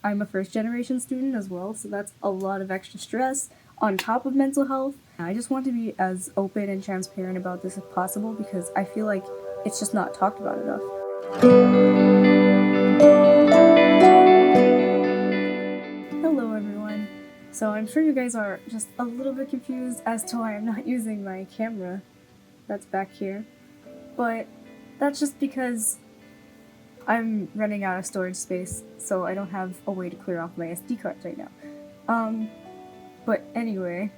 I'm a first generation student as well, so that's a lot of extra stress on top of mental health. I just want to be as open and transparent about this as possible because I feel like it's just not talked about enough. Hello everyone. So I'm sure you guys are just a little bit confused as to why I'm not using my camera that's back here. But that's just because I'm running out of storage space, so I don't have a way to clear off my SD cards right now. But anyway,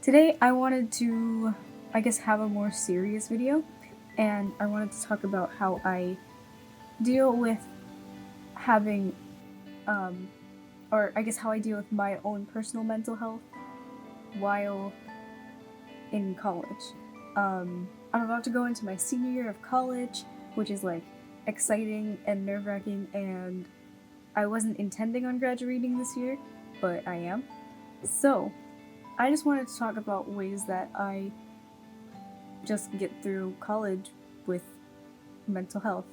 today I wanted to, have a more serious video, and I wanted to talk about how I deal with having, how I deal with my own personal mental health while in college. I'm about to go into my senior year of college, which is exciting and nerve-wracking, and I wasn't intending on graduating this year, but I am. So, I just wanted to talk about ways that I just get through college with mental health.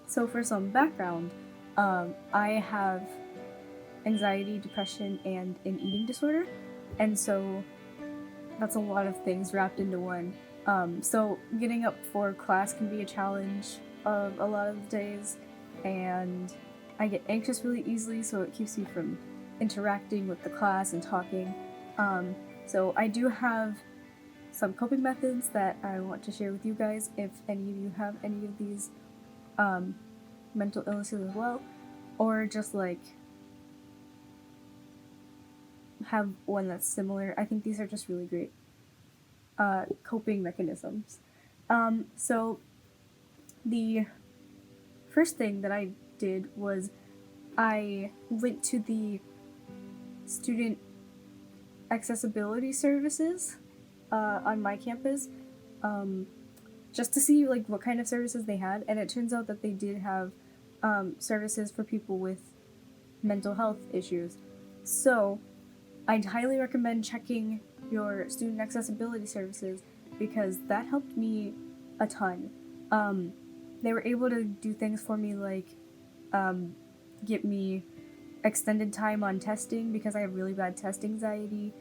So for some background, I have anxiety, depression, and an eating disorder, and so that's a lot of things wrapped into one. So getting up for class can be a challenge a lot of the days, and I get anxious really easily, so it keeps me from interacting with the class and talking. So I do have some coping methods that I want to share with you guys if any of you have any of these mental illnesses as well, or just have one that's similar. I think these are just really great coping mechanisms. So the first thing that I did was I went to the student accessibility services on my campus just to see what kind of services they had, and it turns out that they did have services for people with mental health issues. So I'd highly recommend checking your student accessibility services because that helped me a ton. They were able to do things for me get me extended time on testing because I have really bad test anxiety,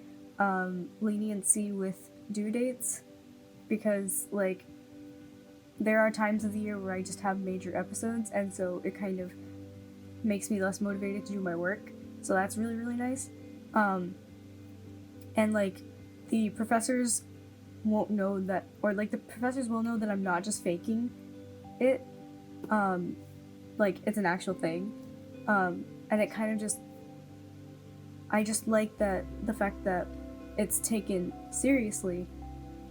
leniency with due dates because there are times of the year where I just have major episodes, and so it kind of makes me less motivated to do my work, so that's really, really nice. And the professors won't know that, or the professors will know that I'm not just faking it, it's an actual thing, and it kind of just, I just like that the fact that it's taken seriously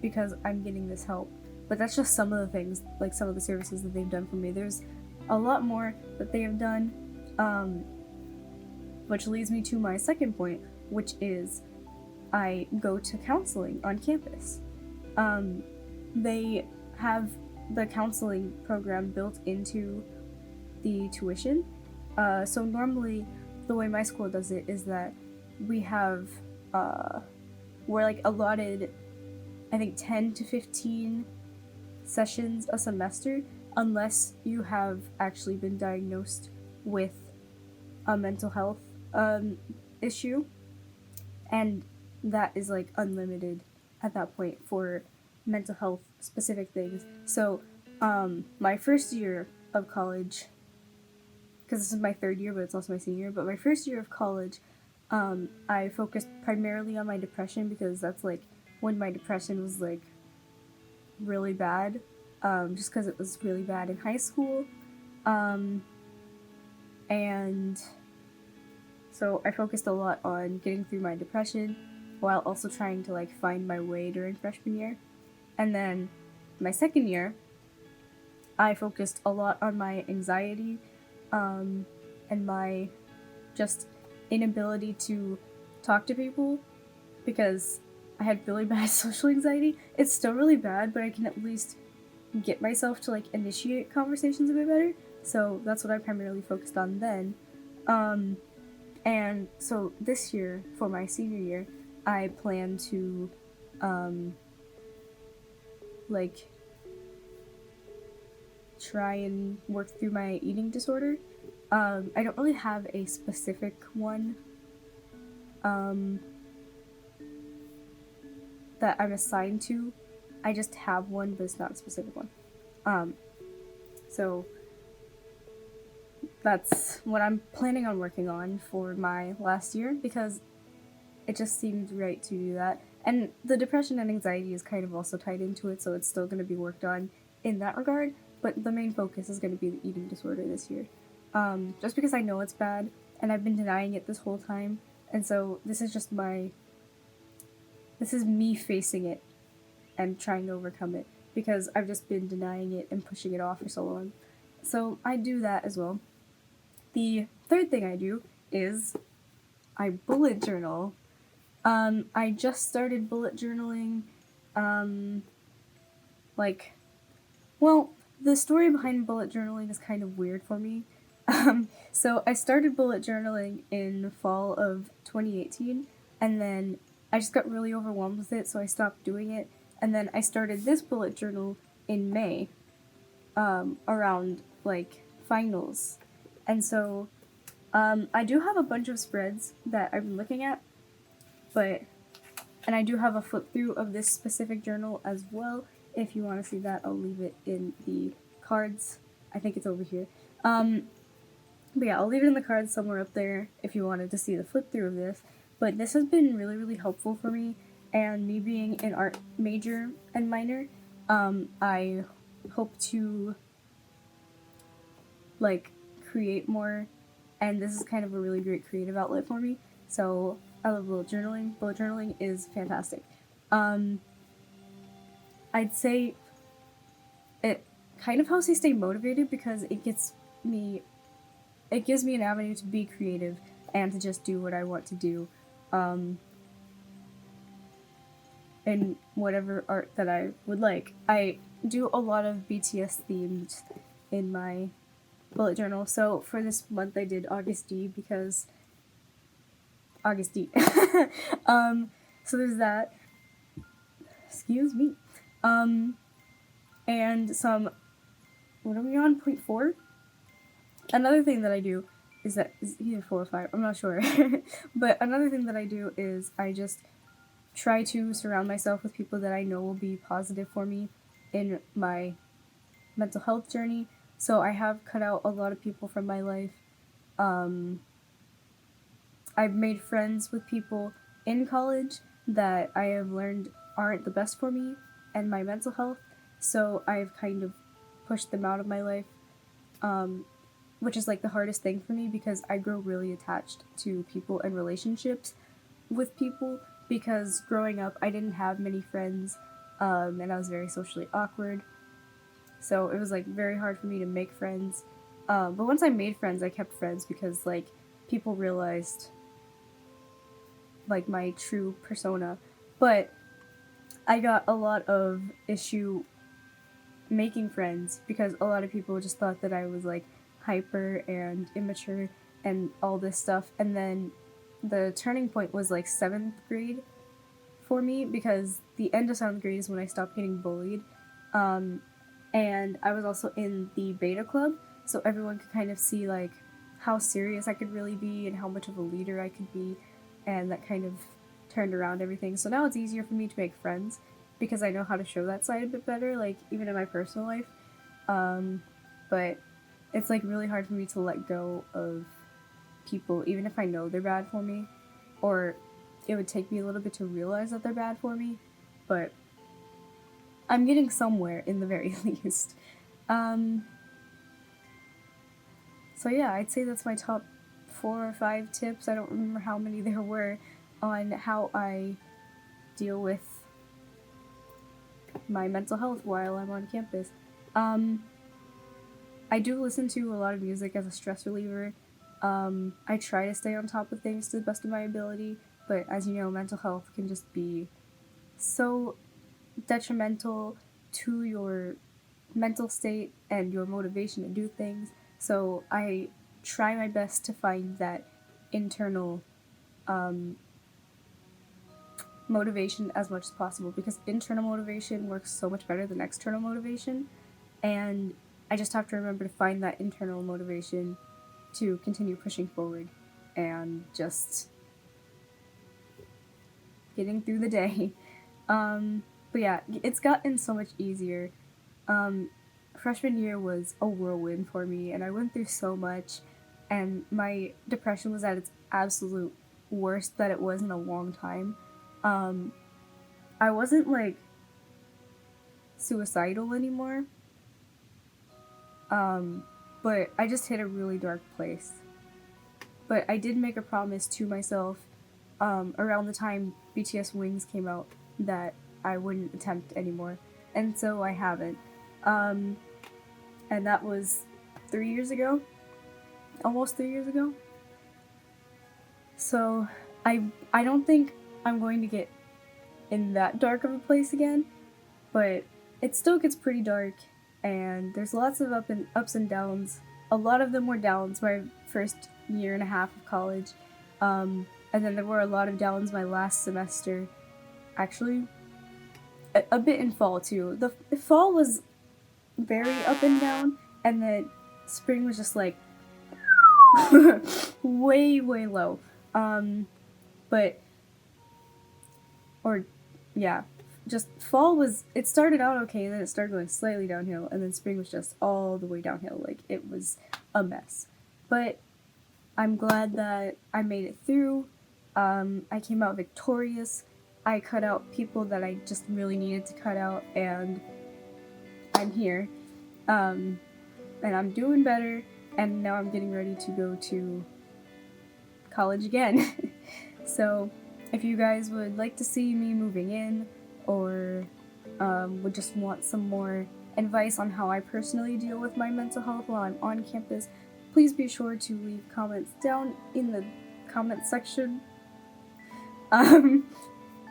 because I'm getting this help. But that's just some of the things, some of the services that they've done for me. There's a lot more that they have done, which leads me to my second point, which is I go to counseling on campus. They have the counseling program built into the tuition. So normally, the way my school does it is that we have, we're allotted, I think, 10 to 15 sessions a semester, unless you have actually been diagnosed with a mental health issue, and that is unlimited at that point for mental health specific things. So my first year of college, because this is my third year but it's also my senior year, but my first year of college, I focused primarily on my depression because that's when my depression was really bad, just because it was really bad in high school, and so I focused a lot on getting through my depression while also trying to find my way during freshman year. And then my second year, I focused a lot on my anxiety, and my just inability to talk to people because I had really bad social anxiety. It's still really bad, but I can at least get myself to initiate conversations a bit better. So that's what I primarily focused on then. And so this year, for my senior year, I plan to try and work through my eating disorder I don't really have a specific one that I'm assigned to. I just have one, but it's not a specific one. So that's what I'm planning on working on for my last year, because it just seemed right to do that. And the depression and anxiety is kind of also tied into it, so it's still going to be worked on in that regard, but the main focus is going to be the eating disorder this year. Just because I know it's bad, and I've been denying it this whole time, and so this is me facing it and trying to overcome it, because I've just been denying it and pushing it off for so long. So I do that as well. The third thing I do is I bullet journal. I just started bullet journaling. The story behind bullet journaling is kind of weird for me. So I started bullet journaling in fall of 2018, and then I just got really overwhelmed with it, so I stopped doing it. And then I started this bullet journal in May, around finals. And so I do have a bunch of spreads that I've been looking at, and I do have a flip through of this specific journal as well. If you want to see that, I'll leave it in the cards. I think it's over here. But yeah, I'll leave it in the cards somewhere up there if you wanted to see the flip through of this. But this has been really, really helpful for me, and me being an art major and minor, I hope to create more, and this is kind of a really great creative outlet for me. So I love bullet journaling. Bullet journaling is fantastic. I'd say it kind of helps me stay motivated, because it gives me an avenue to be creative and to just do what I want to do, in whatever art that I would like. I do a lot of BTS themes in my bullet journal. So for this month I did August D, because August D. So there's that. Excuse me. And some, what are we on, 0.4? Another thing that I do is either 4 or 5, I'm not sure. But another thing that I do is I just try to surround myself with people that I know will be positive for me in my mental health journey. So I have cut out a lot of people from my life. I've made friends with people in college that I have learned aren't the best for me and my mental health, so I've kind of pushed them out of my life, which is the hardest thing for me, because I grow really attached to people and relationships with people, because growing up I didn't have many friends, and I was very socially awkward, so it was very hard for me to make friends, but once I made friends I kept friends, because people realized my true persona. But I got a lot of issue making friends, because a lot of people just thought that I was hyper and immature and all this stuff. And then the turning point was 7th grade for me, because the end of 7th grade is when I stopped getting bullied, and I was also in the beta club, so everyone could kind of see how serious I could really be and how much of a leader I could be, and that kind of turned around everything. So now it's easier for me to make friends, because I know how to show that side a bit better, even in my personal life. But it's really hard for me to let go of people, even if I know they're bad for me, or it would take me a little bit to realize that they're bad for me, but I'm getting somewhere in the very least. So yeah, I'd say that's my top 4 or 5 tips, I don't remember how many there were, on how I deal with my mental health while I'm on campus. I do listen to a lot of music as a stress reliever. I try to stay on top of things to the best of my ability, but as you know, mental health can just be so detrimental to your mental state and your motivation to do things. So I try my best to find that internal motivation as much as possible, because internal motivation works so much better than external motivation, and I just have to remember to find that internal motivation to continue pushing forward and just getting through the day. But yeah, it's gotten so much easier. Freshman year was a whirlwind for me, and I went through so much, and my depression was at its absolute worst that it was in a long time. I wasn't like suicidal anymore, but I just hit a really dark place. But I did make a promise to myself around the time BTS Wings came out that I wouldn't attempt anymore, and so I haven't. And that was 3 years ago, almost 3 years ago. So I don't think I'm going to get in that dark of a place again, but it still gets pretty dark, and there's lots of ups and downs. A lot of them were downs my first year and a half of college, and then there were a lot of downs my last semester. Actually, a bit in fall too. The fall was very up and down, and then spring was just like way low. But or yeah, just fall was, it started out okay, then it started going slightly downhill, and then spring was just all the way downhill. Like, it was a mess. But I'm glad that I made it through. I came out victorious. I cut out people that I just really needed to cut out, and I'm here. And I'm doing better, and now I'm getting ready to go to college again. So if you guys would like to see me moving in, or would just want some more advice on how I personally deal with my mental health while I'm on campus, please be sure to leave comments down in the comment section.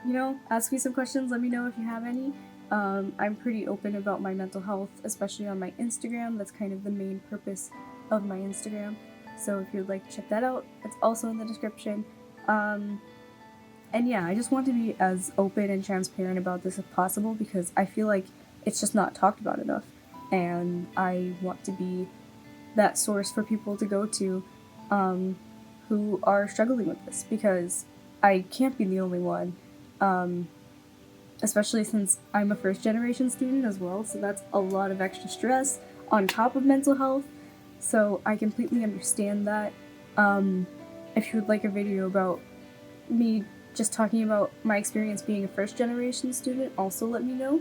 You know, ask me some questions, let me know if you have any. I'm pretty open about my mental health, especially on my Instagram. That's kind of the main purpose of my Instagram. So if you'd like to check that out, it's also in the description. And yeah, I just want to be as open and transparent about this as possible, because I feel like it's just not talked about enough. And I want to be that source for people to go to who are struggling with this, because I can't be the only one. Especially since I'm a first-generation student as well, so that's a lot of extra stress on top of mental health. So I completely understand that. If you would like a video about me just talking about my experience being a first-generation student, also let me know.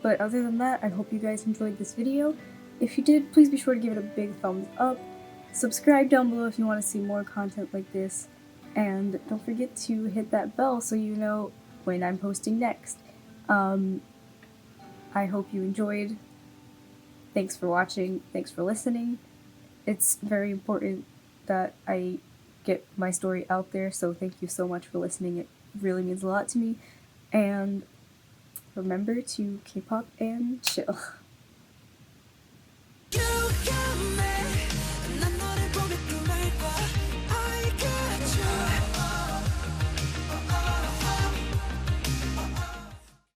But other than that, I hope you guys enjoyed this video. If you did, please be sure to give it a big thumbs up. Subscribe down below if you want to see more content like this. And don't forget to hit that bell so you know when I'm posting next. I hope you enjoyed. Thanks for watching. Thanks for listening. It's very important that I get my story out there, so thank you so much for listening. It really means a lot to me. And remember to K-pop and chill.